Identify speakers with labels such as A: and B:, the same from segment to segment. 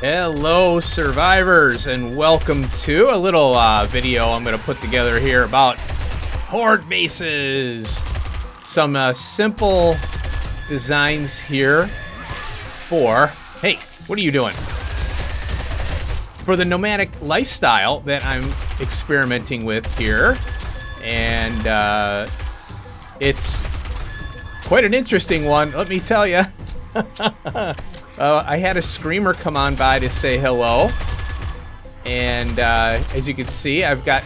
A: Hello survivors, and welcome to a little video I'm going to put together here about hoard bases. Some simple designs here for, hey, what are you doing? For the nomadic lifestyle that I'm experimenting with here. And it's quite an interesting one, let me tell you. I had a screamer come on by to say hello, and as you can see, I've got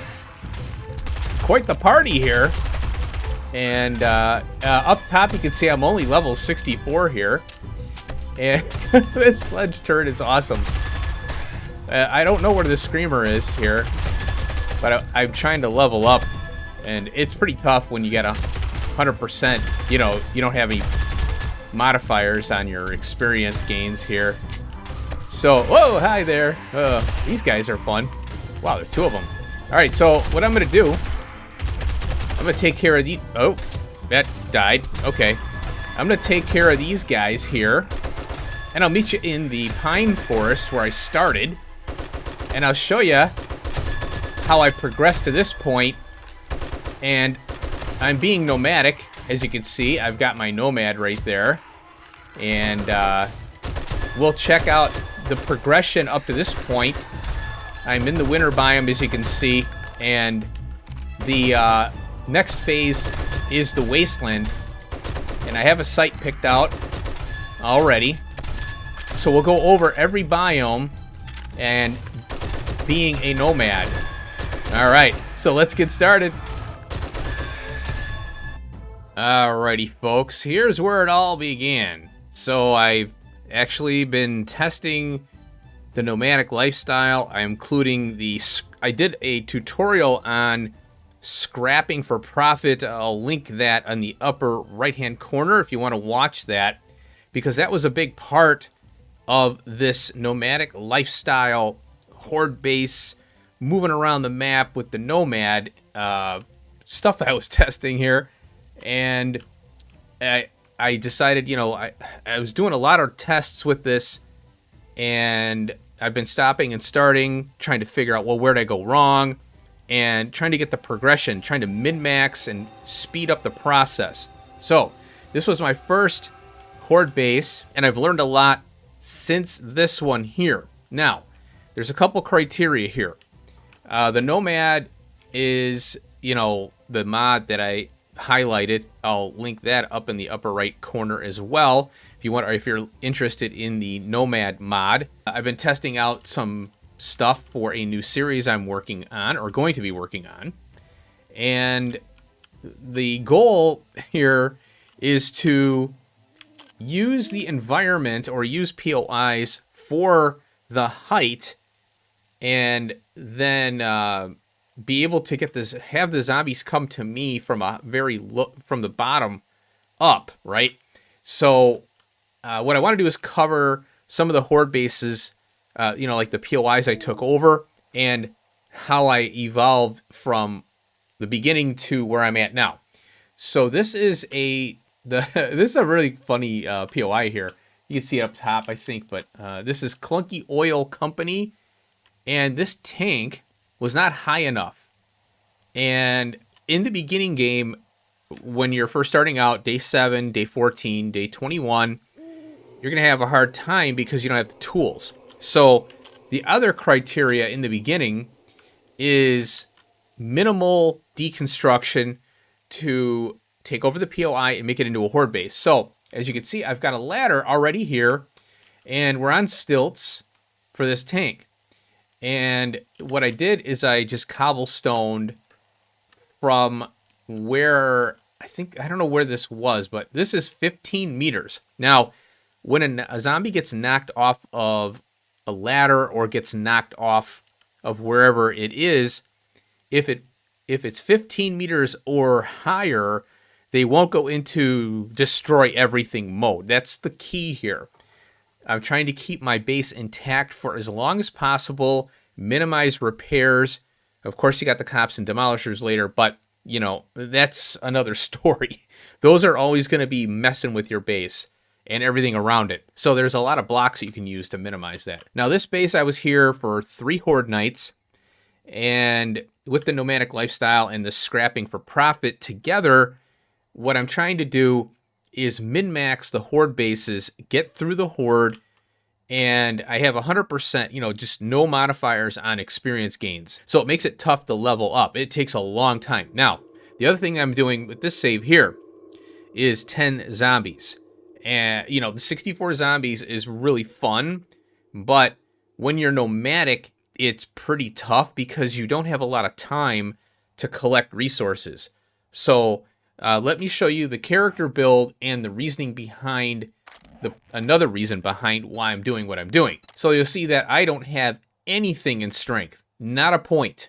A: quite the party here. And up top, you can see I'm only level 64 here, and this sledge turret is awesome. I don't know where the screamer is here, but I'm trying to level up, and it's pretty tough when you get 100%. You know, you don't have any modifiers on your experience gains here. So, whoa, hi there. These guys are fun. Wow, there are two of them. All right, so what I'm gonna do, I'm gonna take care of these. Oh, that died. Okay, I'm gonna take care of these guys here, and I'll meet you in the pine forest where I started, and I'll show you how I progressed to this point. And I'm being nomadic. As you can see, I've got my Nomad right there, and we'll check out the progression up to this point. I'm in the winter biome, as you can see, and the next phase is the Wasteland, and I have a site picked out already. So we'll go over every biome and being a nomad. All right, so let's get started. Alrighty, folks, here's where it all began. So I've actually been testing the nomadic lifestyle. I'm including I did a tutorial on scrapping for profit. I'll link that on the upper right-hand corner if you want to watch that, because that was a big part of this nomadic lifestyle hoard base, moving around the map with the Nomad stuff that I was testing here. And I decided, you know, I was doing a lot of tests with this, and I've been stopping and starting, trying to figure out, well, where did I go wrong, and trying to get the progression, trying to min-max and speed up the process. So this was my first hoard base, and I've learned a lot since this one here. Now, there's a couple criteria here. The Nomad is, you know, the mod that I highlighted. I'll link that up in the upper right corner as well if you want, or if you're interested in the Nomad mod. I've been testing out some stuff for a new series I'm working on, or going to be working on, and the goal here is to use the environment, or use POIs for the height, and then be able to get this, have the zombies come to me from a very low, from the bottom up, right? So what I want to do is cover some of the horde bases, you know, like the POIs I took over, and how I evolved from the beginning to where I'm at now. So this is this is a really funny POI here. You can see it up top, I think, but this is Clunky Oil Company, and this tank was not high enough. And in the beginning game, when you're first starting out, day 7, day 14, day 21, you're going to have a hard time because you don't have the tools. So the other criteria in the beginning is minimal deconstruction to take over the POI and make it into a horde base. So as you can see, I've got a ladder already here, and we're on stilts for this tank. And what I did is I just cobblestoned from where, I don't know where this was, but this is 15 meters. Now, when a zombie gets knocked off of a ladder, or gets knocked off of wherever it is, if it's 15 meters or higher, they won't go into destroy everything mode. That's the key here. I'm trying to keep my base intact for as long as possible, minimize repairs. Of course, you got the cops and demolishers later, but, you know, that's another story. Those are always going to be messing with your base. and everything around it. So there's a lot of blocks that you can use to minimize that. Now this base, I was here for 3 horde nights, and with the nomadic lifestyle and the scrapping for profit together, what I'm trying to do is min-max the horde bases, get through the horde, and I have 100%, you know, just no modifiers on experience gains. So it makes it tough to level up. It takes a long time. Now, the other thing I'm doing with this save here is 10 zombies. And, you know, the 64 zombies is really fun, but when you're nomadic, it's pretty tough because you don't have a lot of time to collect resources. So let me show you the character build and the reasoning behind another reason behind why I'm doing what I'm doing. So you'll see that I don't have anything in strength, not a point.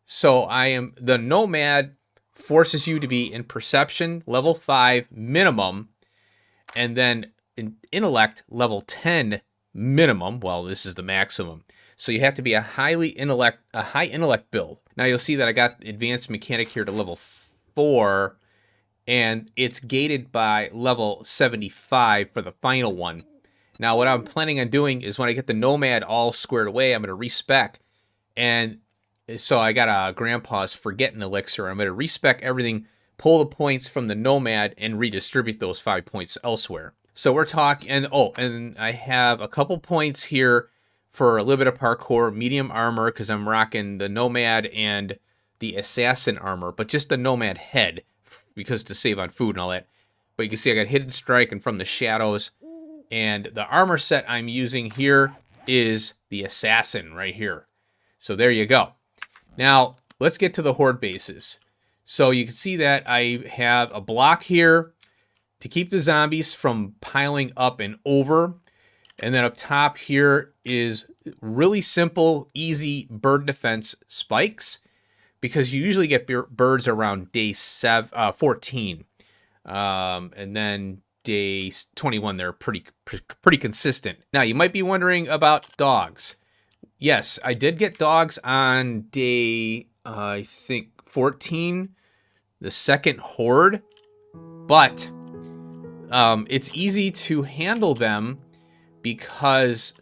A: So the Nomad forces you to be in perception level 5 minimum, and then in intellect level 10 minimum. Well, this is the maximum. So you have to be a high intellect build. Now you'll see that I got advanced mechanic here to level 4, and it's gated by level 75 for the final one. Now what I'm planning on doing is when I get the Nomad all squared away, I'm going to respec. And so I got a Grandpa's Forgetting Elixir. I'm going to respec everything, pull the points from the Nomad, and redistribute those 5 points elsewhere. So we're talking, and I have a couple points here for a little bit of parkour, medium armor, because I'm rocking the Nomad and the Assassin armor, but just the Nomad head, because to save on food and all that. But you can see I got Hidden Strike and From the Shadows. And the armor set I'm using here is the Assassin right here. So there you go. Now, let's get to the horde bases. So you can see that I have a block here to keep the zombies from piling up and over. And then up top here is really simple, easy bird defense spikes, because you usually get birds around day 14. And then day 21, they're pretty consistent. Now, you might be wondering about dogs. Yes, I did get dogs on day, I think, 14, the second horde. But it's easy to handle them because,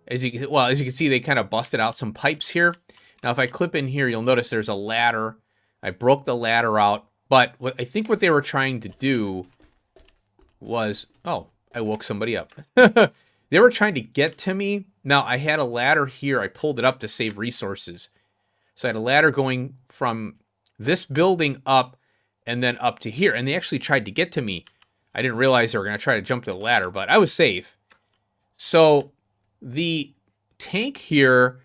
A: as you can see, they kind of busted out some pipes here. Now, if I clip in here, you'll notice there's a ladder. I broke the ladder out. But I think what they were trying to do was... Oh, I woke somebody up. They were trying to get to me. Now, I had a ladder here. I pulled it up to save resources. So I had a ladder going from this building up and then up to here. And they actually tried to get to me. I didn't realize they were going to try to jump to the ladder, but I was safe. So the tank here...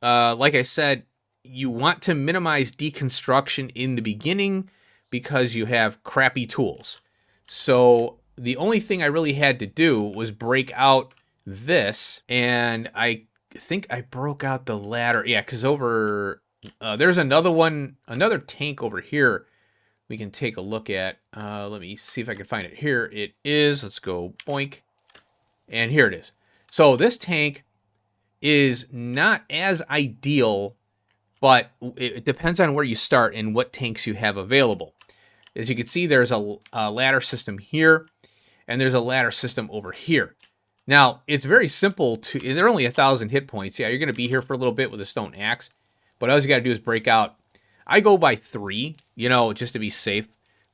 A: like I said, you want to minimize deconstruction in the beginning because you have crappy tools. So the only thing I really had to do was break out this, and I think I broke out the ladder. Yeah, because there's another tank over here we can take a look at. Let me see if I can find it. Here it is. Let's go boink. And here it is. So this tank is not as ideal, but it depends on where you start and what tanks you have available. As you can see, there's a ladder system here, and there's a ladder system over here. Now, it's very simple they're only 1,000 hit points. Yeah, you're going to be here for a little bit with a stone axe, but all you got to do is break out. I go by 3, just to be safe,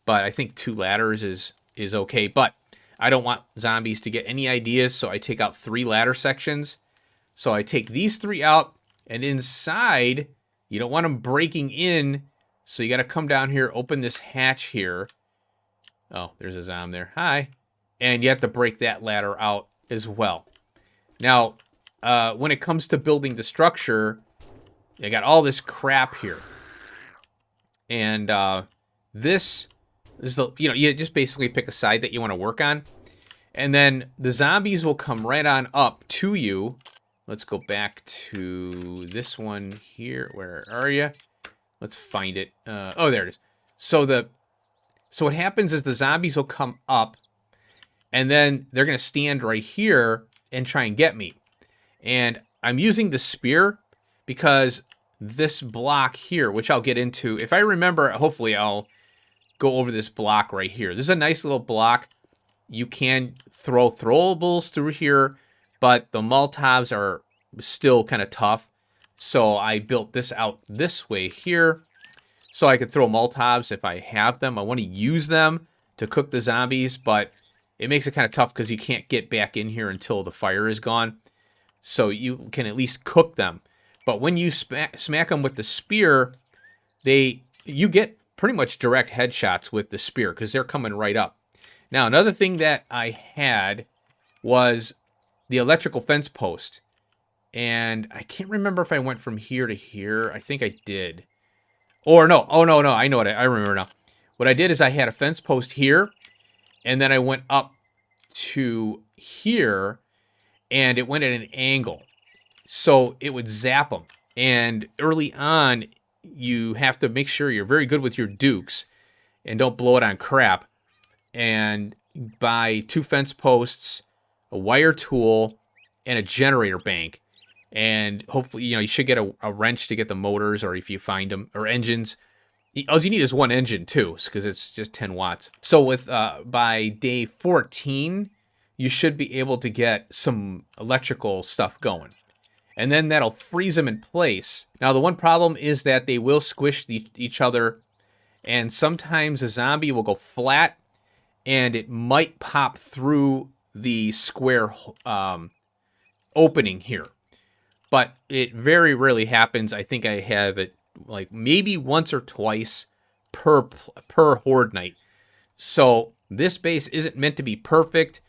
A: but I think 2 ladders is okay, but I don't want zombies to get any ideas, so I take out 3 ladder sections. So I take these 3 out, and inside, you don't want them breaking in, so you got to come down here, open this hatch here. Oh, there's a zombie there. Hi. And you have to break that ladder out as well. Now, when it comes to building the structure, you got all this crap here. And this is you just basically pick a side that you want to work on. And then the zombies will come right on up to you. Let's go back to this one here. Where are you? Let's find it. Oh, there it is. So what happens is the zombies will come up, and then they're going to stand right here and try and get me. And I'm using the spear because this block here, which I'll get into, if I remember, hopefully I'll go over this block right here. This is a nice little block. you can throw throwables through here, but the Molotovs are still kind of tough. So I built this out this way here, so I could throw Molotovs if I have them. I want to use them to cook the zombies, but it makes it kind of tough because you can't get back in here until the fire is gone. So you can at least cook them. But when you smack them with the spear, you get pretty much direct headshots with the spear because they're coming right up. Now, another thing that I had was the electrical fence post. And I can't remember if I went from here to here. I think I did. Or no. Oh, no. I know what I remember now. What I did is I had a fence post here. And then I went up to here. And it went at an angle. So it would zap them. And early on, you have to make sure you're very good with your dukes. And don't blow it on crap. And buy 2 fence posts, a wire tool, and a generator bank. And hopefully, you should get a wrench to get the motors, or if you find them, or engines. All you need is 1 engine, too, because it's just 10 watts. So with by day 14, you should be able to get some electrical stuff going. And then that'll freeze them in place. Now, the one problem is that they will squish each other, and sometimes a zombie will go flat, and it might pop through the square opening here. But it very rarely happens. I think I have it like maybe once or twice per horde night. So this base isn't meant to be perfect.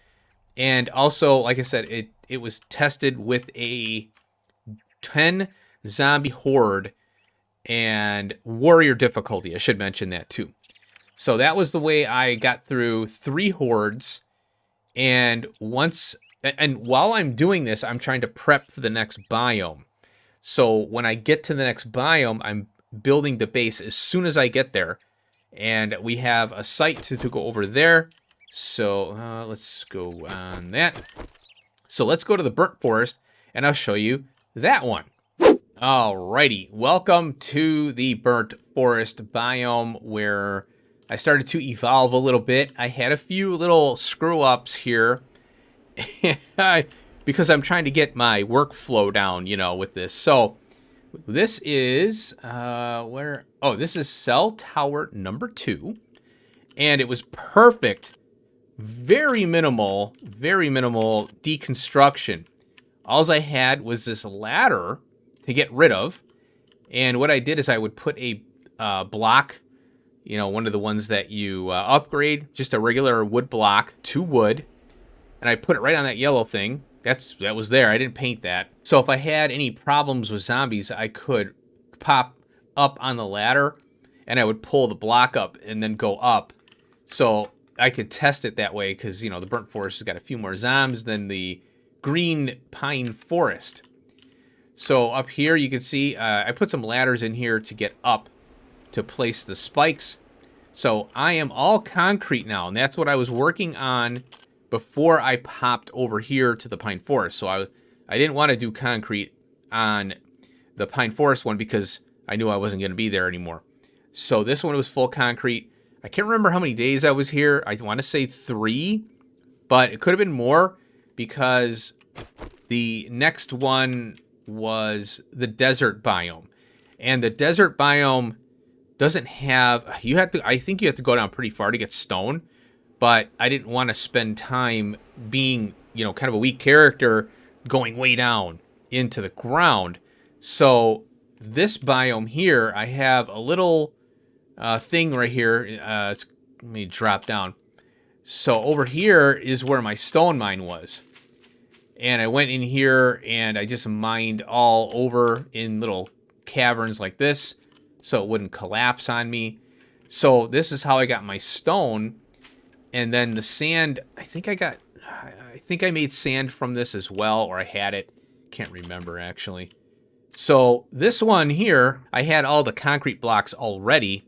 A: And also, like I said, it was tested with a 10 zombie horde and warrior difficulty. I should mention that too. So that was the way I got through 3 hordes. And while I'm doing this, I'm trying to prep for the next biome. So when I get to the next biome, I'm building the base as soon as I get there. And we have a site to go over there. So let's go on that. So let's go to the burnt forest, and I'll show you that one. Alrighty, welcome to the burnt forest biome, where I started to evolve a little bit. I had a few little screw-ups here. Because I'm trying to get my workflow down, with this. So this is this is cell tower number 2, and it was perfect. Very minimal deconstruction. All I had was this ladder to get rid of, and what I did is I would put a block, one of the ones that you upgrade, just a regular wood block, 2 wood. And I put it right on that yellow thing. That was there. I didn't paint that. So if I had any problems with zombies, I could pop up on the ladder, and I would pull the block up and then go up. So I could test it that way because, the burnt forest has got a few more zombies than the green pine forest. So up here you can see I put some ladders in here to get up to place the spikes. So I am all concrete now, and that's what I was working on before I popped over here to the pine forest. So I didn't want to do concrete on the pine forest one because I knew I wasn't going to be there anymore. So this one was full concrete. I can't remember how many days I was here. I want to say 3, but it could have been more because the next one was the desert biome. And the desert biome doesn't have, I think you have to go down pretty far to get stone. But I didn't want to spend time being, kind of a weak character going way down into the ground. So this biome here, I have a little thing right here. Let me drop down. So over here is where my stone mine was. And I went in here and I just mined all over in little caverns like this so it wouldn't collapse on me. So this is how I got my stone. And then the sand, I think I made sand from this as well, or I had it. Can't remember, actually. So this one here, I had all the concrete blocks already,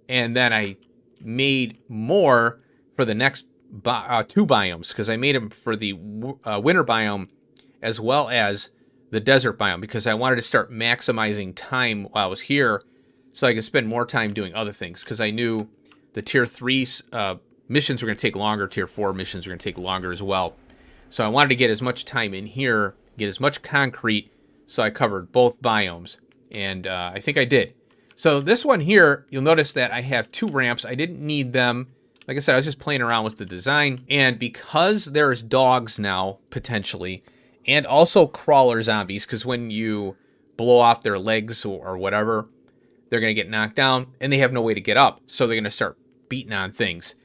A: and then I made more for the next 2 biomes, because I made them for the winter biome as well as the desert biome, because I wanted to start maximizing time while I was here so I could spend more time doing other things, because I knew the tier 3 missions were going to take longer. Tier 4 missions were going to take longer as well. So I wanted to get as much time in here, get as much concrete, so I covered both biomes. And I think I did. So this one here, you'll notice that I have 2 ramps. I didn't need them. Like I said, I was just playing around with the design. And because there's dogs now, potentially, and also crawler zombies, because when you blow off their legs or whatever, they're going to get knocked down, and they have no way to get up. So they're going to start beating on things.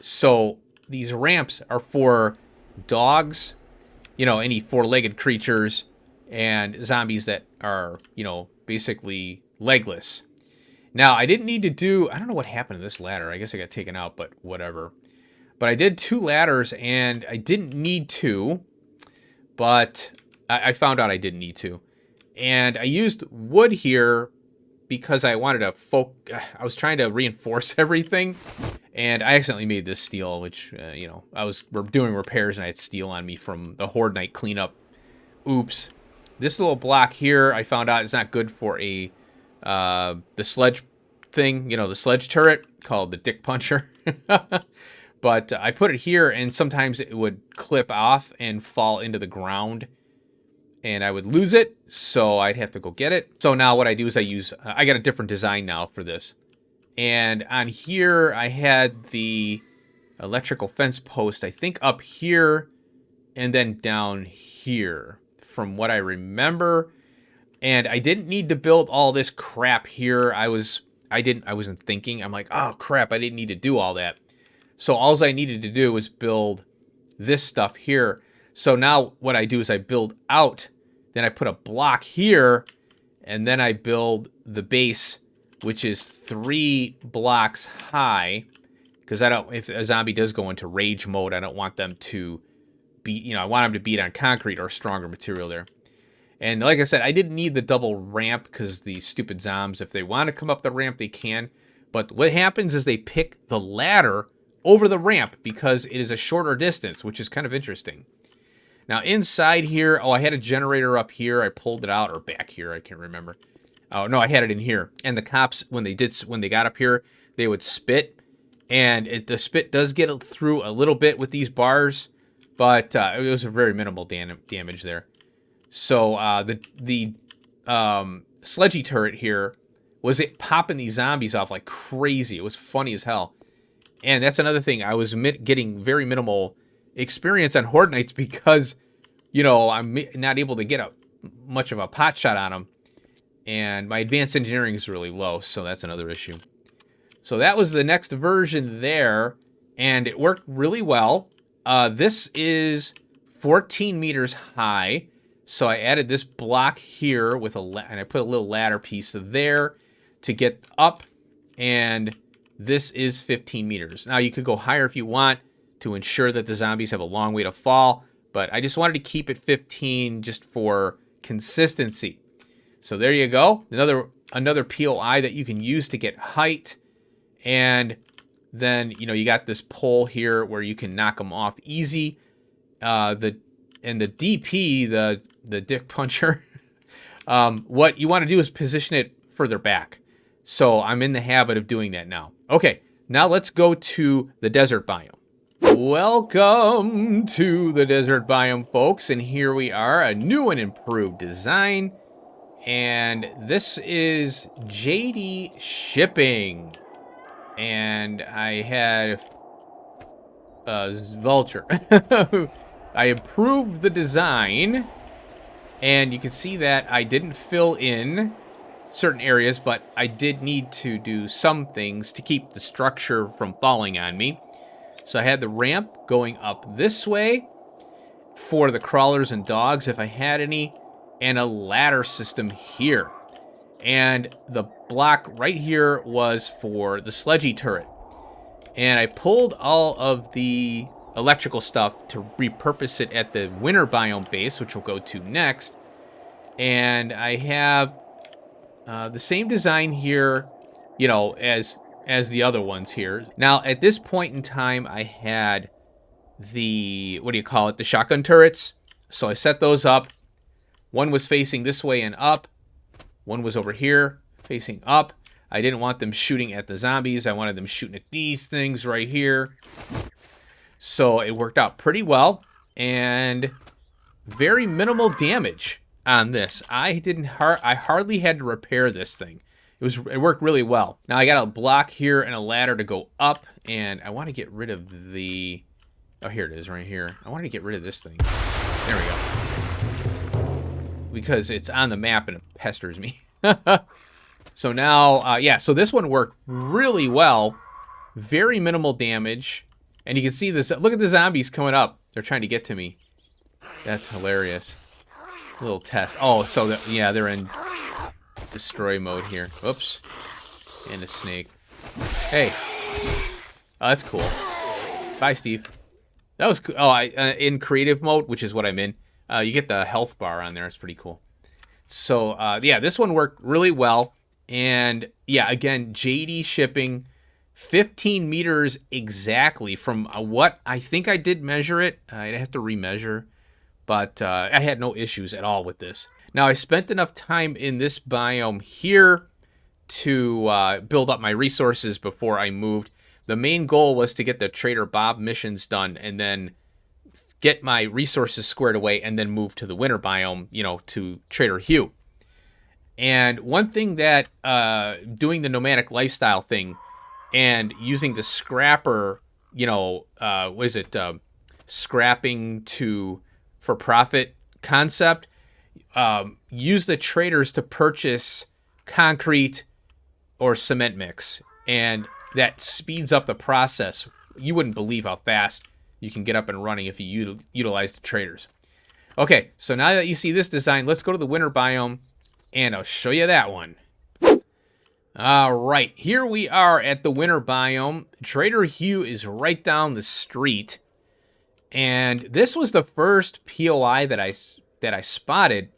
A: So these ramps are for dogs, you know, any 4-legged creatures, and zombies that are, you know, basically legless. Now, I didn't need to do... I don't know what happened to this ladder. I guess I got taken out, but whatever. But I did 2 ladders, and I didn't need to, but I found out I didn't need to. And I used wood here because I wanted to I was trying to reinforce everything, and I accidentally made this steel, which, you know, we're doing repairs, and I had steel on me from the Horde Night cleanup. Oops. This little block here, I found out is not good for the sledge thing, you know, the sledge turret, called the Dick Puncher. But I put it here, and sometimes it would clip off and fall into the ground, and I would lose it, so I'd have to go get it. So now what I do is I got a different design now for this. And on here, I had the electrical fence post, I think up here, and then down here, from what I remember. And I didn't need to build all this crap here. I wasn't thinking. I'm like, oh crap, I didn't need to do all that. So all I needed to do was build this stuff here. So now what I do is I build out, then I put a block here, and then I build the base, which is 3 blocks high, because if a zombie does go into rage mode, I don't want them to beat, you know, I want them to beat on concrete or stronger material there. And like I said, I didn't need the double ramp because the stupid zombies, if they want to come up the ramp, they can. But what happens is they pick the ladder over the ramp because it is a shorter distance, which is kind of interesting. Now inside here, I had a generator up here. I pulled it out, or back here, I can't remember. Oh no, I had it in here. And the cops, when they got up here, they would spit, and the spit does get through a little bit with these bars, but it was a very minimal damage there. So the sledgy turret here was it popping these zombies off like crazy. It was funny as hell. And that's another thing. I was getting very minimal experience on Horde Nights because, you know, I'm not able to get much of a pot shot on them. And my advanced engineering is really low, so that's another issue. So that was the next version there, and it worked really well. This is 14 meters high, so I added this block here with and I put a little ladder piece there to get up, and this is 15 meters. Now, you could go higher if you want to ensure that the zombies have a long way to fall, but I just wanted to keep it 15 just for consistency. So there you go. Another POI that you can use to get height. And then, you know, you got this pole here where you can knock them off easy. The DP, the Dick Puncher, what you want to do is position it further back. So I'm in the habit of doing that now. Okay, now let's go to the desert biome. Welcome to the desert biome, folks. And here we are, a new and improved design. And this is JD Shipping. And I had Vulture. I improved the design. And you can see that I didn't fill in certain areas, but I did need to do some things to keep the structure from falling on me. So I had the ramp going up this way for the crawlers and dogs, if I had any, and a ladder system here. And the block right here was for the sledgy turret. And I pulled all of the electrical stuff to repurpose it at the winter biome base, which we'll go to next. And I have the same design here, you know, as the other ones here. Now, at this point in time, I had the, the shotgun turrets. So I set those up. One was facing this way and up. One was over here facing up. I didn't want them shooting at the zombies. I wanted them shooting at these things right here. So it worked out pretty well, and very minimal damage on this. I hardly had to repair this thing. It worked really well. Now I got a block here and a ladder to go up, and I want to get rid of the... Oh, here it is right here. I want to get rid of this thing. There we go. Because it's on the map and it pesters me. So now, yeah, so this one worked really well. Very minimal damage. And you can see this. Look at the zombies coming up. They're trying to get to me. That's hilarious. A little test. Oh, so yeah, they're in destroy mode here. Oops. And a snake. Hey. Oh, that's cool. Bye, Steve. That was cool. Oh, in creative mode, which is what I'm in, you get the health bar on there. It's pretty cool. So, yeah, this one worked really well. And, yeah, again, JD shipping 15 meters exactly from what I think I did measure it. I'd have to remeasure. But I had no issues at all with this. Now, I spent enough time in this biome here to build up my resources before I moved. The main goal was to get the Trader Bob missions done and then get my resources squared away and then move to the winter biome, you know, to Trader Hugh. And one thing that doing the nomadic lifestyle thing and using the scrapper, you know, what is it, scrapping for profit concept, use the traders to purchase concrete or cement mix, and that speeds up the process. You wouldn't believe how fast you can get up and running if you utilize the traders. Okay, so now that you see this design, let's go to the winter biome, and I'll show you that one. All right, here we are at the winter biome. Trader Hugh is right down the street, and this was the first POI that I spotted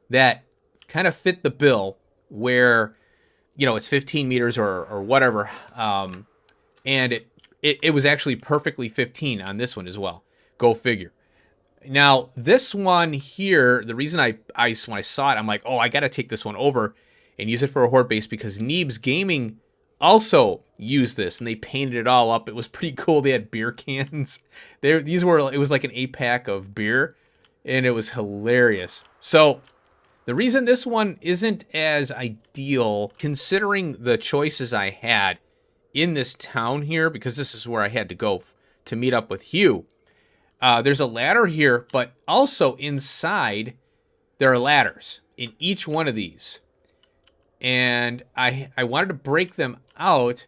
A: that kind of fit the bill, where, you know, it's 15 meters or whatever, and it was actually perfectly 15 on this one as well. Go figure. Now, this one here, the reason when I saw it, I'm like, oh, I got to take this one over and use it for a horde base, because Neebs Gaming also used this, and they painted it all up. It was pretty cool. They had beer cans. It was like an 8-pack of beer, and it was hilarious. So the reason this one isn't as ideal, considering the choices I had in this town here, because this is where I had to go to meet up with Hugh. There's a ladder here, but also inside there are ladders in each one of these. And I wanted to break them out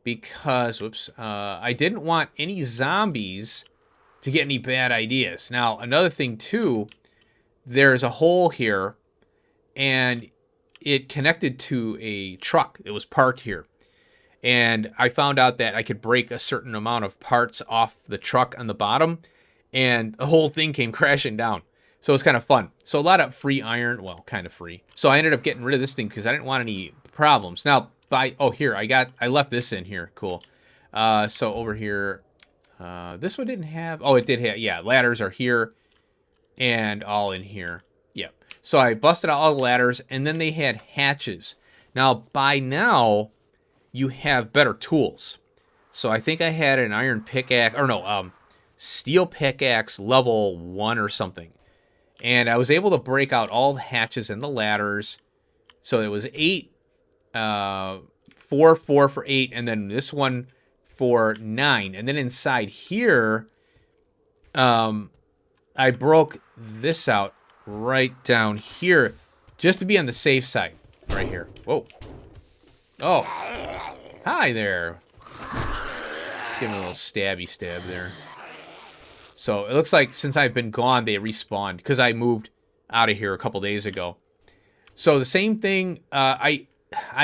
A: because, I didn't want any zombies to get any bad ideas. Now, another thing too, there's a hole here, and it connected to a truck. It was parked here. And I found out that I could break a certain amount of parts off the truck on the bottom, and the whole thing came crashing down. So it's kind of fun. So a lot of free iron, well, kind of free. So I ended up getting rid of this thing because I didn't want any problems. Now, here, I left this in here. Cool. So over here, this one didn't have, it did have, yeah, ladders are here and all in here. Yep. So I busted out all the ladders, and then they had hatches. Now, by now, you have better tools. So I think I had an iron pickaxe, or no, steel pickaxe level 1 or something. And I was able to break out all the hatches and the ladders. So it was 8, 4 for 8, and then this one for 9. And then inside here, I broke this out right down here just to be on the safe side. Right here. Whoa. Oh. Hi there. Give me a little stabby stab there. So it looks like since I've been gone, they respawned because I moved out of here a couple days ago. So the same thing, I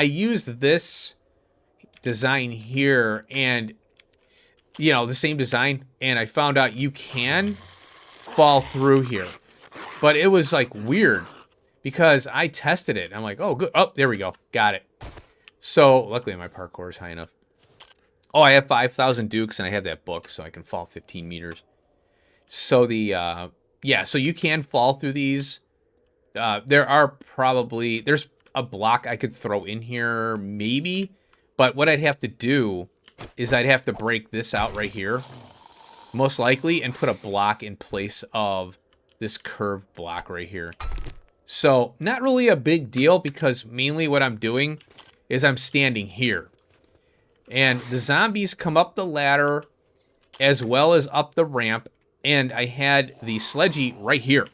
A: used this design here, and, you know, the same design, and I found out you can fall through here. But it was, like, weird because I tested it. I'm like, oh, good. Oh, there we go. Got it. So luckily my parkour is high enough. Oh, I have 5,000 dukes, and I have that book, so I can fall 15 meters. So yeah, so you can fall through these. There's a block I could throw in here, maybe. But what I'd have to do is I'd have to break this out right here, most likely, and put a block in place of this curved block right here. So, not really a big deal, because mainly what I'm doing is I'm standing here. And the zombies come up the ladder as well as up the ramp, and I had the sledgy right here.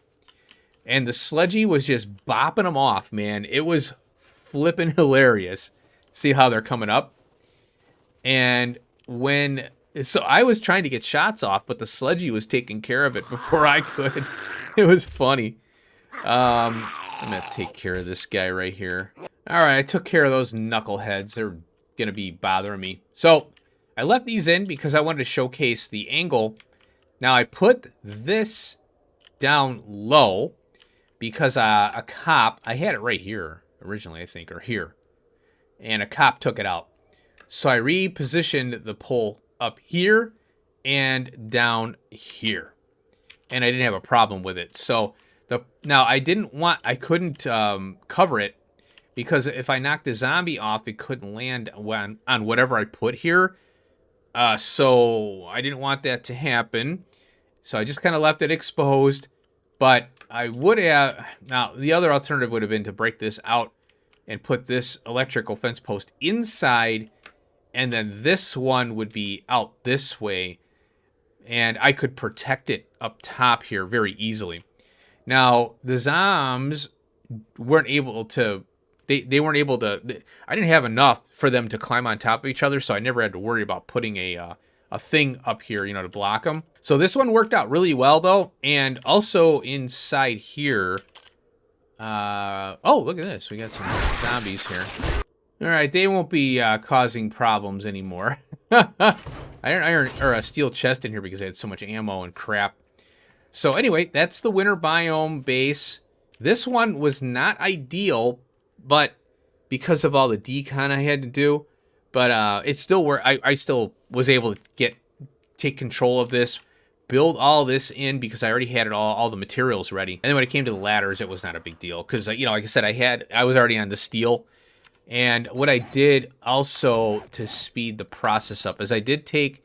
A: And the sledgy was just bopping them off, man. It was flipping hilarious. See how they're coming up? And so I was trying to get shots off, but the sledgy was taking care of it before I could. It was funny. I'm gonna take care of this guy right here. All right, I took care of those knuckleheads. They're gonna be bothering me. So I left these in because I wanted to showcase the angle. Now I put this down low because a cop, I had it right here originally, I think, or here, and a cop took it out. So I repositioned the pole up here and down here, and I didn't have a problem with it. So now I couldn't cover it, because if I knocked a zombie off, it couldn't land on whatever I put here. So I didn't want that to happen. So I just kind of left it exposed. But I would have... Now, the other alternative would have been to break this out and put this electrical fence post inside. And then this one would be out this way. And I could protect it up top here very easily. Now, the zombies weren't able to... They weren't able to... I didn't have enough for them to climb on top of each other, so I never had to worry about putting a thing up here, to block them. So this one worked out really well, though. And also inside here... oh, look at this. We got some zombies here. All right, they won't be causing problems anymore. Iron or a steel chest in here because I had so much ammo and crap. So anyway, that's the winter biome base. This one was not ideal, but because of all the decon I had to do, but it still worked. I still was able to take control of this, build all this in because I already had it all the materials ready. And then when it came to the ladders, it was not a big deal because like I said, I was already on the steel. And what I did also to speed the process up is I did take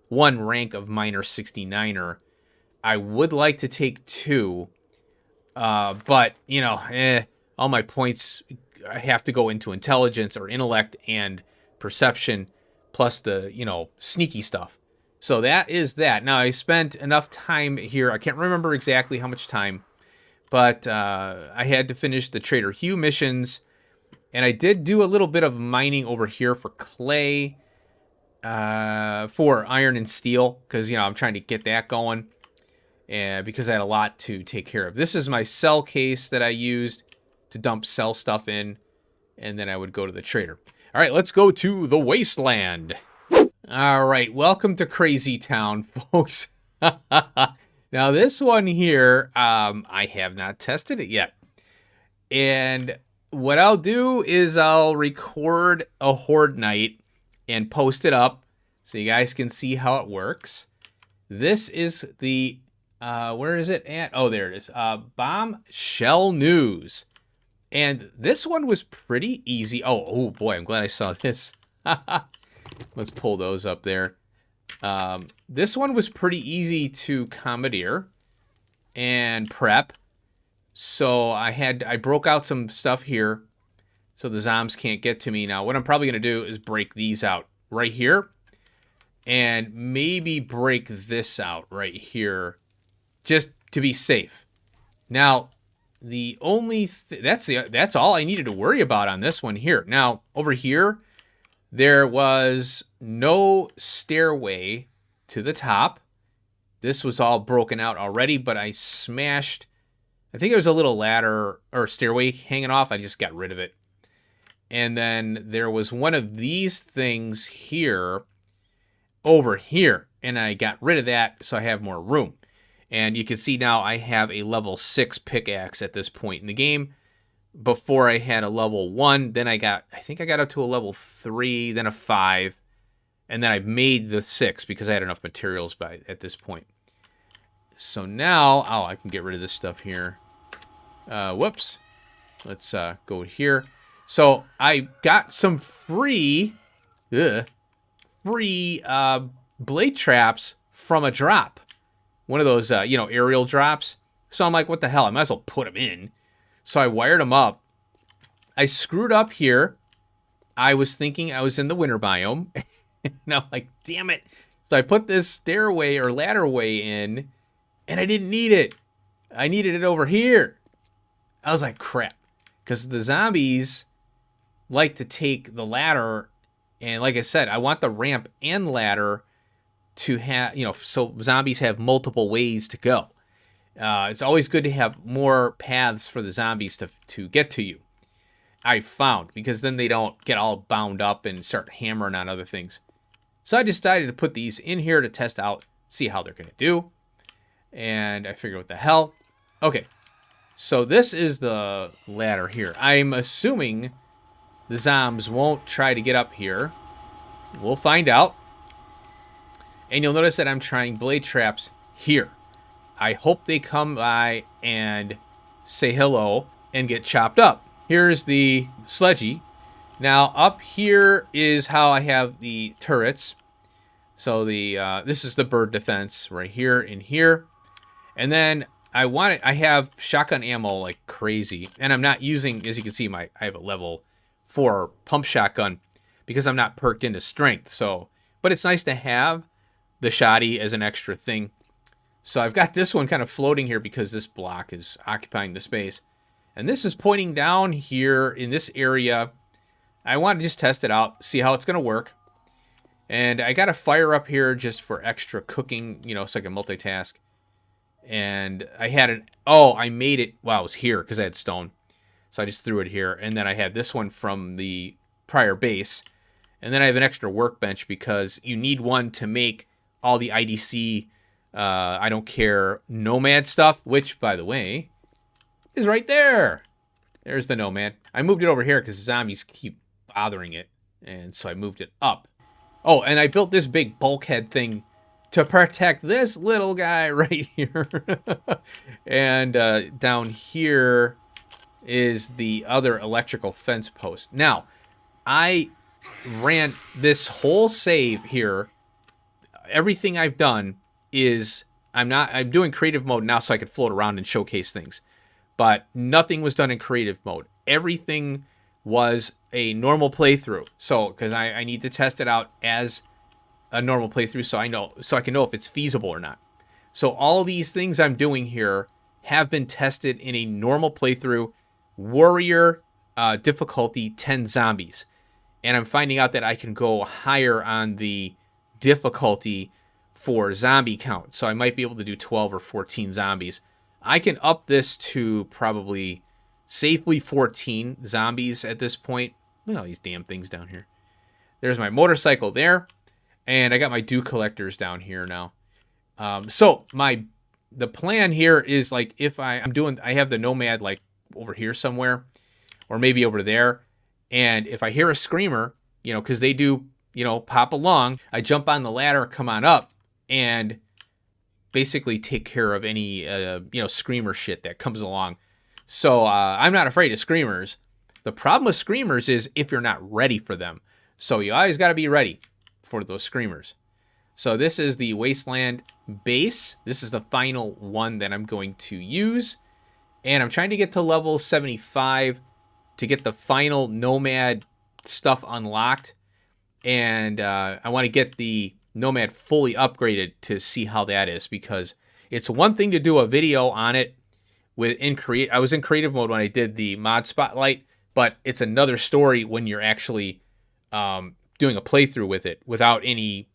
A: one rank of miner 69er. I would like to take two, but all my points have to go into intelligence or intellect and perception, plus the, sneaky stuff. So that is that. Now, I spent enough time here. I can't remember exactly how much time, but I had to finish the Trader Hugh missions, and I did do a little bit of mining over here for clay, for iron and steel, because, I'm trying to get that going, and because I had a lot to take care of. This is my cell case that I used to dump cell stuff in, and then I would go to the trader. All right, let's go to the Wasteland. All right, welcome to Crazy Town, folks. Now, this one here, I have not tested it yet. And what I'll do is I'll record a Horde night and post it up so you guys can see how it works. This is the, where is it at? Oh, there it is. Bombshell News. And this one was pretty easy. Oh boy, I'm glad I saw this. Let's pull those up there. This one was pretty easy to commandeer and prep. So I broke out some stuff here so the zombies can't get to me. Now, what I'm probably going to do is break these out right here and maybe break this out right here just to be safe. Now, the only that's all I needed to worry about on this one here. Now, over here, there was no stairway to the top. This was all broken out already, but I smashed, I think there was a little ladder or stairway hanging off. I just got rid of it. And then there was one of these things here over here, and I got rid of that so I have more room. And you can see now I have a level 6 pickaxe at this point in the game. Before I had a level 1, then I think I got up to a level 3, then a 5, and then I made the 6 because I had enough materials at this point. So now, I can get rid of this stuff here. Whoops. Let's go here. So I got some ugh, free blade traps from a drop. One of those, aerial drops. So I'm like, what the hell? I might as well put them in. So I wired them up. I screwed up here. I was thinking I was in the winter biome. And I'm like, damn it. So I put this stairway or ladderway in, and I didn't need it. I needed it over here. I was like, crap. Because the zombies like to take the ladder, and like I said, I want the ramp and ladder to have, so zombies have multiple ways to go. It's always good to have more paths for the zombies to get to you. I found, because then they don't get all bound up and start hammering on other things. So I decided to put these in here to test out, see how they're going to do. And I figured, what the hell? Okay, so this is the ladder here. I'm assuming the zombies won't try to get up here. We'll find out. And you'll notice that I'm trying blade traps here. I hope they come by and say hello and get chopped up. Here's the sledgy. Now up here is how I have the turrets. So this is the bird defense right here and here. And then I have shotgun ammo like crazy. And I'm not using, as you can see, I have a level 4 pump shotgun because I'm not perked into strength. So, but it's nice to have the shoddy as an extra thing. So I've got this one kind of floating here because this block is occupying the space. And this is pointing down here in this area. I want to just test it out, see how it's going to work. And I got a fire up here just for extra cooking, so I can multitask. And I had I made it while I was here because I had stone. So I just threw it here. And then I had this one from the prior base. And then I have an extra workbench because you need one to make all the IDC, I don't care, Nomad stuff, which, by the way, is right there. There's the Nomad. I moved it over here because the zombies keep bothering it. And so I moved it up. Oh, and I built this big bulkhead thing to protect this little guy right here. And down here is the other electrical fence post. Now, I ran this whole save here. Everything I've done is I'm doing creative mode now so I can float around and showcase things. But nothing was done in creative mode. Everything was a normal playthrough. So, because I need to test it out as a normal playthrough so I can know if it's feasible or not. So all these things I'm doing here have been tested in a normal playthrough, warrior difficulty 10 zombies. And I'm finding out that I can go higher on the difficulty for zombie count. So I might be able to do 12 or 14 zombies. I can up this to probably safely 14 zombies at this point. Look at all these damn things down here. There's my motorcycle there. And I got my dew collectors down here now. So the plan here is like if I have the Nomad like over here somewhere or maybe over there. And if I hear a screamer, because they do, pop along, I jump on the ladder, come on up and basically take care of any, screamer shit that comes along. So I'm not afraid of screamers. The problem with screamers is if you're not ready for them. So you always got to be ready for those screamers. So this is the Wasteland base. This is the final one that I'm going to use. And I'm trying to get to level 75 to get the final Nomad stuff unlocked. And I want to get the Nomad fully upgraded to see how that is. Because it's one thing to do a video on it. I was in creative mode when I did the mod spotlight. But it's another story when you're actually doing a playthrough with it without any,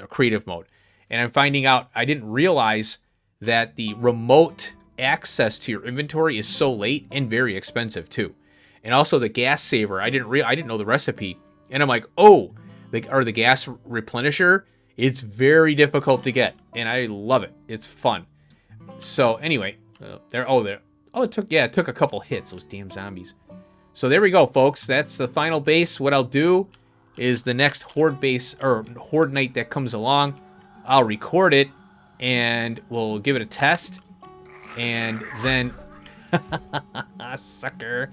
A: creative mode. And I'm finding out I didn't realize that the remote access to your inventory is so late and very expensive too. And also the gas saver, I didn't know the recipe. And I'm like, oh, the gas replenisher, it's very difficult to get. And I love it. It's fun. So anyway, it took a couple hits, those damn zombies. So there we go, folks. That's the final base. What I'll do is the next horde base or horde night that comes along, I'll record it and we'll give it a test. And then, sucker,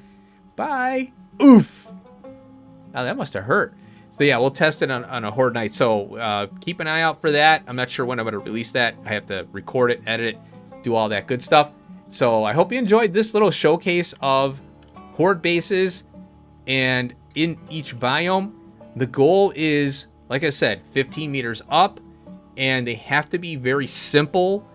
A: bye. Oof. Now that must have hurt. So yeah, we'll test it on a horde night. So keep an eye out for that. I'm not sure when I'm going to release that. I have to record it, edit it, do all that good stuff. So I hope you enjoyed this little showcase of horde bases and in each biome. The goal is, like I said, 15 meters up, and they have to be very simple,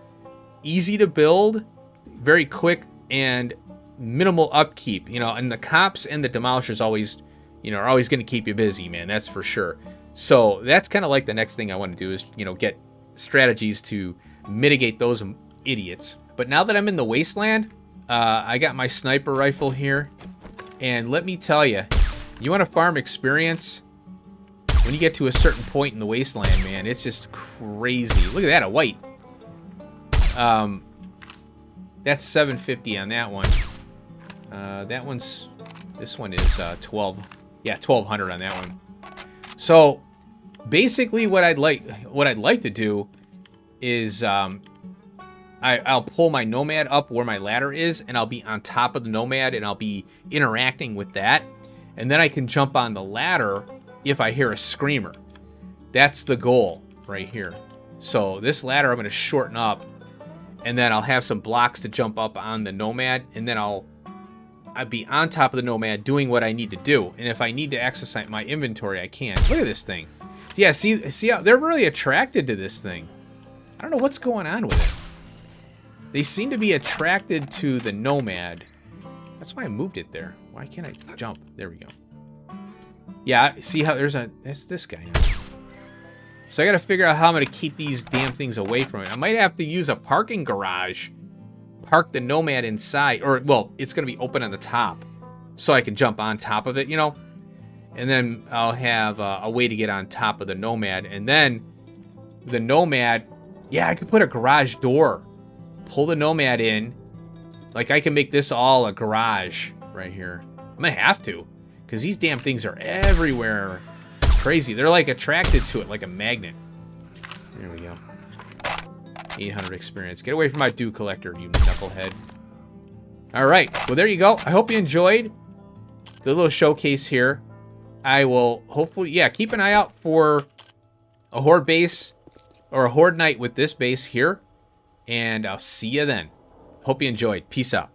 A: easy to build, very quick, and minimal upkeep. You know, and the cops and the demolishers always, you know, are always going to keep you busy, man. That's for sure. So that's kind of like the next thing I want to do is, you know, get strategies to mitigate those idiots. But now that I'm in the Wasteland, I got my sniper rifle here. And let me tell you, you want to farm experience? When you get to a certain point in the Wasteland, man, it's just crazy. Look at that, a white. That's 750 on that one. This one is 12. Yeah, 1200 on that one. So basically, what I'd like to do is I'll pull my Nomad up where my ladder is, and I'll be on top of the Nomad, and I'll be interacting with that, and then I can jump on the ladder if I hear a screamer. That's the goal right here. So this ladder I'm going to shorten up, and then I'll have some blocks to jump up on the Nomad, and then I'll be on top of the Nomad doing what I need to do. And if I need to access my inventory, I can. Look at this thing. Yeah, see how they're really attracted to this thing. I don't know what's going on with it. They seem to be attracted to the Nomad. That's why I moved it there. Why can't I jump? There we go. Yeah, see how that's this guy now. So I got to figure out how I'm going to keep these damn things away from it. I might have to use a parking garage. Park the Nomad inside, or well, it's going to be open on the top, so I can jump on top of it, you know. And then I'll have a way to get on top of the Nomad, and then the Nomad, yeah, I could put a garage door, pull the Nomad in, like I can make this all a garage right here. I'm gonna have to, because these damn things are everywhere. Crazy, they're like attracted to it like a magnet. There we go. 800 experience. Get away from my dew collector, you knucklehead. Alright, well there you go. I hope you enjoyed the little showcase here. I will hopefully, yeah, keep an eye out for a horde base or a horde night with this base here. And I'll see you then. Hope you enjoyed. Peace out.